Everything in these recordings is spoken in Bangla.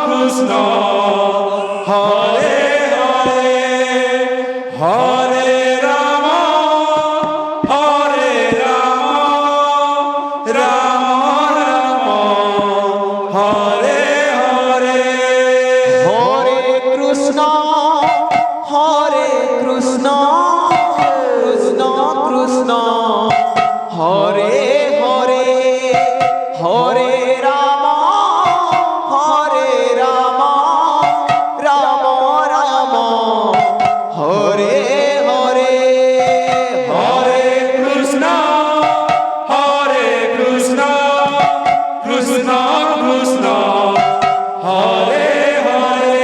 কৃষ্ণ হরে হরে হরে রাম হরে রাম রাম রাম হরে হরে হরে কৃষ্ণ কৃষ্ণ কৃষ্ণ হরে হরে হরে রাম রাম রাম হরে হরে হরে কৃষ্ণ কৃষ্ণ কৃষ্ণ হরে হরে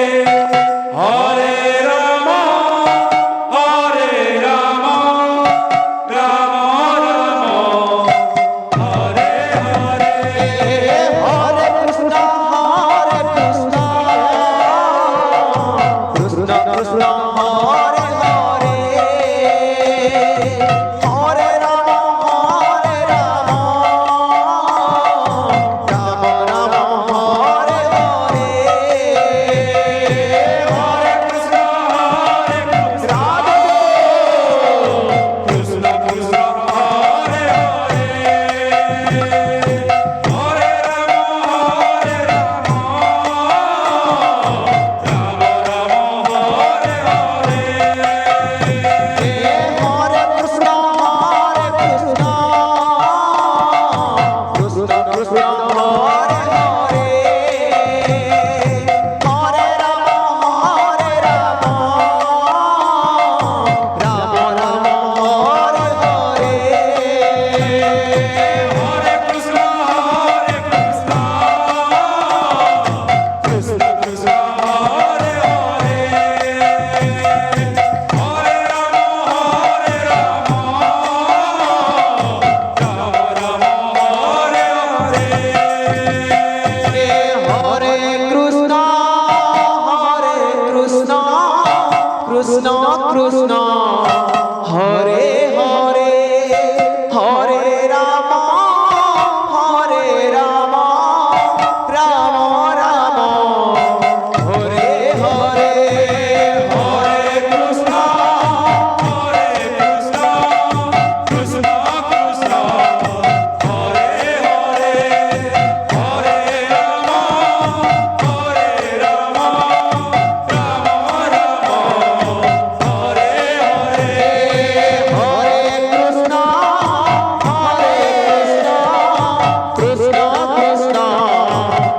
হরে রাম রাম রাম হরে হরে হরে কৃষ্ণ কৃষ্ণ কৃষ্ণ হরে হরে হরে রাম রাম রাম হরে হরে হরে কৃষ্ণ রাধে কৃষ্ণ কৃষ্ণ হরে হরে হরে রাম রাম রাম হরে হরে হরে কৃষ্ণ কৃষ্ণ কৃষ্ণ হরে হরে হরে রাম রাম রাম হরে হরে হরে কৃষ্ণ কৃষ্ণ কৃষ্ণ হরে হরে হরে রাম রাম রাম হরে হরে হরে কৃষ্ণ কৃষ্ণ কৃষ্ণ হরে হরে হরে রাম রাম রাম হরে হরে হরে কৃষ্ণ কৃষ্ণ কৃষ্ণ হরে হরে হরে রাম রাম রাম হরে হরে হরে কৃষ্ণ কৃষ্ণ কৃষ্ণ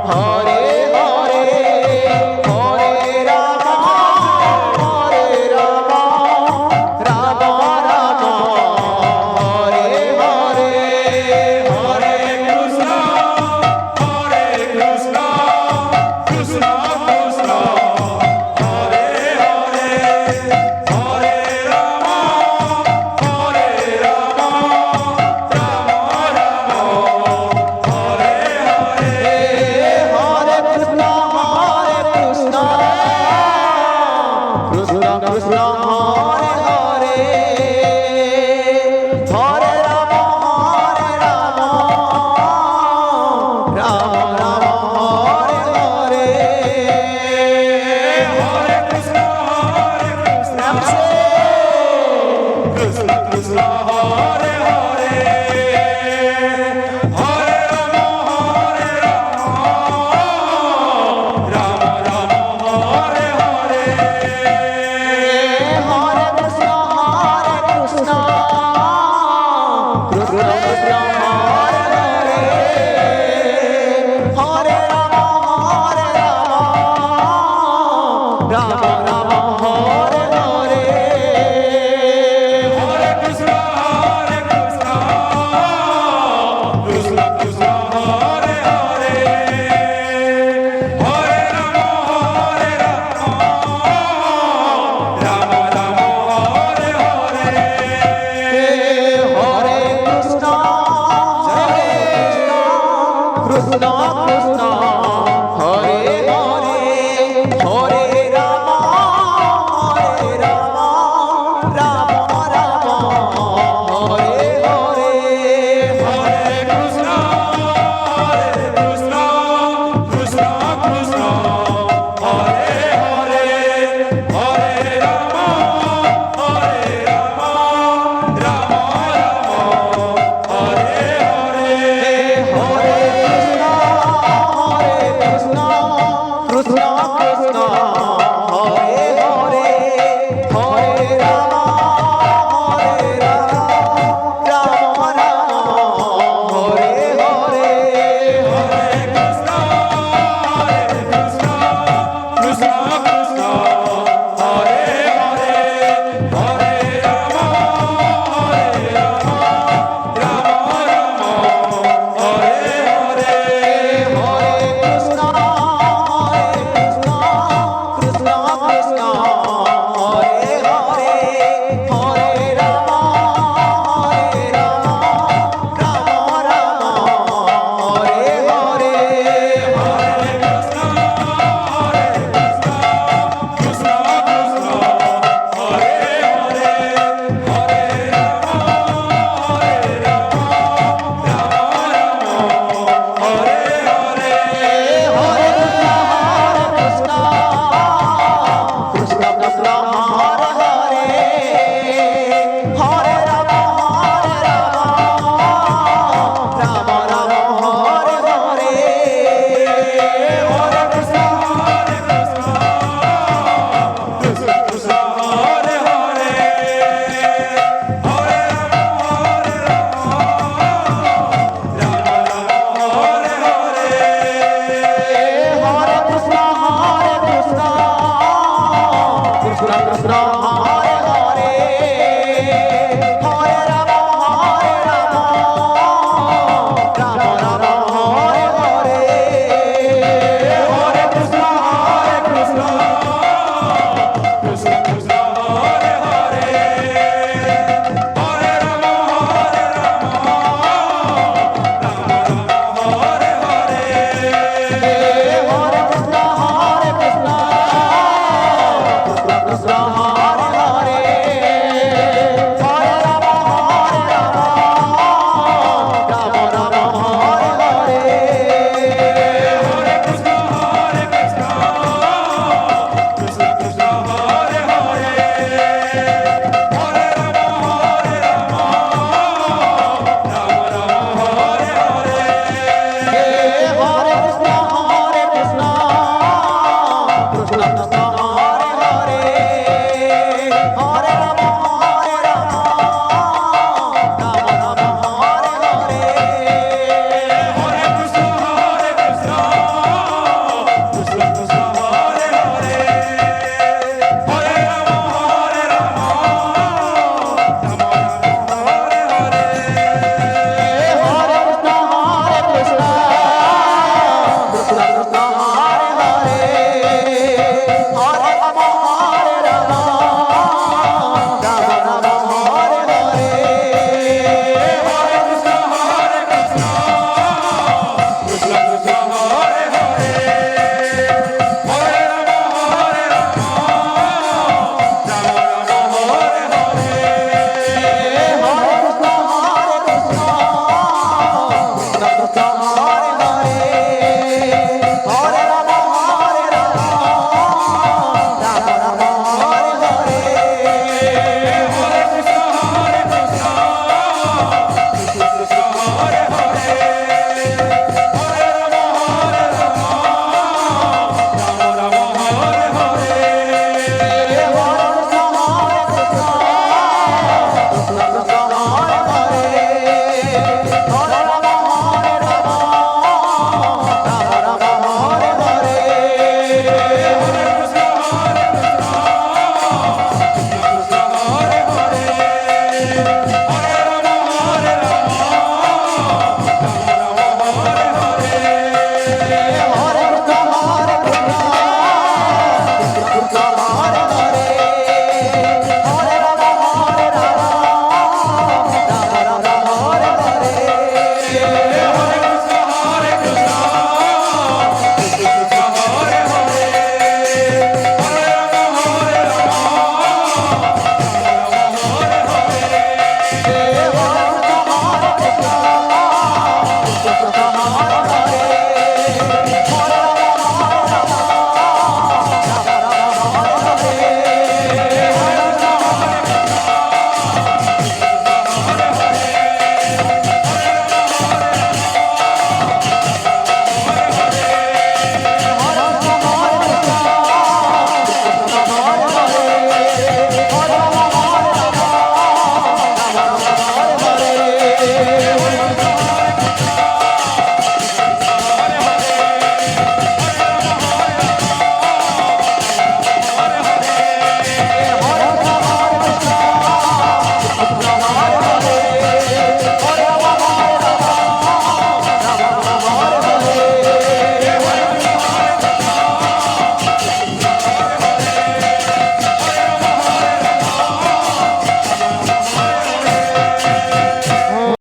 হরে হরে হরে রাম রাম রাম হরে হরে হরে কৃষ্ণ কৃষ্ণ কৃষ্ণ হরে হরে হরে রাম রাম রাম হরে হরে হরে কৃষ্ণ কৃষ্ণ কৃষ্ণ